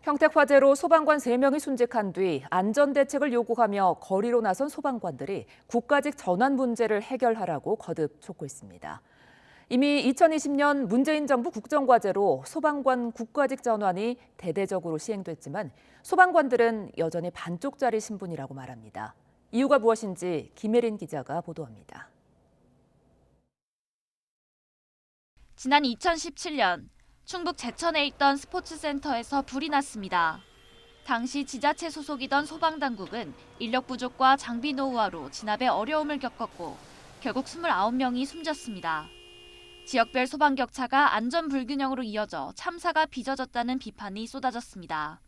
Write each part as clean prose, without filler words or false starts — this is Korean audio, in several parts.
평택 화재로 소방관 3명이 순직한 뒤 안전대책을 요구하며 거리로 나선 소방관들이 국가직 전환 문제를 해결하라고 거듭 촉구했습니다. 이미 2020년 문재인 정부 국정과제로 소방관 국가직 전환이 대대적으로 시행됐지만 소방관들은 여전히 반쪽짜리 신분이라고 말합니다. 이유가 무엇인지 김혜린 기자가 보도합니다. 지난 2017년 충북 제천에 있던 스포츠센터에서 불이 났습니다. 당시 지자체 소속이던 소방당국은 인력 부족과 장비 노후화로 진압에 어려움을 겪었고 결국 29명이 숨졌습니다. 지역별 소방격차가 안전 불균형으로 이어져 참사가 빚어졌다는 비판이 쏟아졌습니다.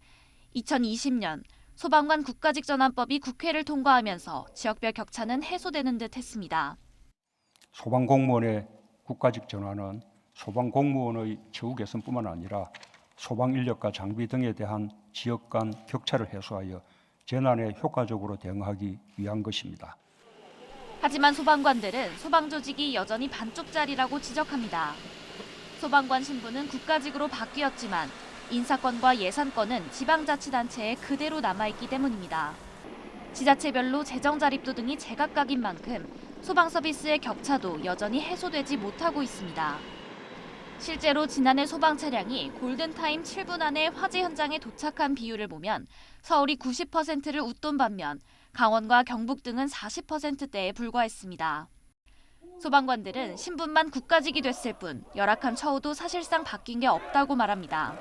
2020년 소방관 국가직 전환법이 국회를 통과하면서 지역별 격차는 해소되는 듯 했습니다. 소방공무원의 국가직 전환은 소방공무원의 처우 개선뿐만 아니라 소방인력과 장비 등에 대한 지역 간 격차를 해소하여 재난에 효과적으로 대응하기 위한 것입니다. 하지만 소방관들은 소방 조직이 여전히 반쪽짜리라고 지적합니다. 소방관 신분은 국가직으로 바뀌었지만 인사권과 예산권은 지방자치단체에 그대로 남아있기 때문입니다. 지자체별로 재정 자립도 등이 제각각인 만큼 소방 서비스의 격차도 여전히 해소되지 못하고 있습니다. 실제로 지난해 소방 차량이 골든타임 7분 안에 화재 현장에 도착한 비율을 보면 서울이 90%를 웃돈 반면 강원과 경북 등은 40%대에 불과했습니다. 소방관들은 신분만 국가직이 됐을 뿐 열악한 처우도 사실상 바뀐 게 없다고 말합니다.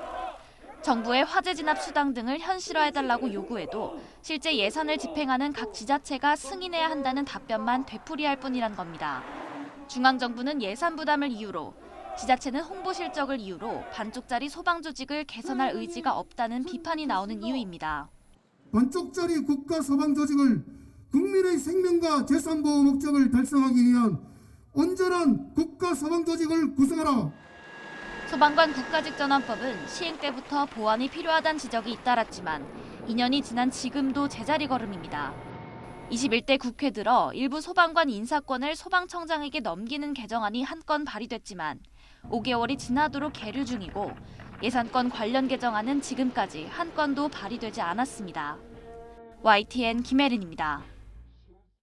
정부의 화재 진압 수당 등을 현실화해달라고 요구해도 실제 예산을 집행하는 각 지자체가 승인해야 한다는 답변만 되풀이할 뿐이란 겁니다. 중앙정부는 예산 부담을 이유로, 지자체는 홍보 실적을 이유로 반쪽짜리 소방 조직을 개선할 의지가 없다는 비판이 나오는 이유입니다. 반쪽짜리 국가 소방 조직을 국민의 생명과 재산 보호 목적을 달성하기 위한 온전한 국가 소방 조직을 구성하라. 소방관 국가직 전환법은 시행 때부터 보완이 필요하다는 지적이 잇따랐지만 2년이 지난 지금도 제자리 걸음입니다. 21대 국회 들어 일부 소방관 인사권을 소방청장에게 넘기는 개정안이 한 건 발의됐지만 5개월이 지나도록 계류 중이고 예산권 관련 개정안은 지금까지 한 건도 발의되지 않았습니다. YTN 김혜린입니다.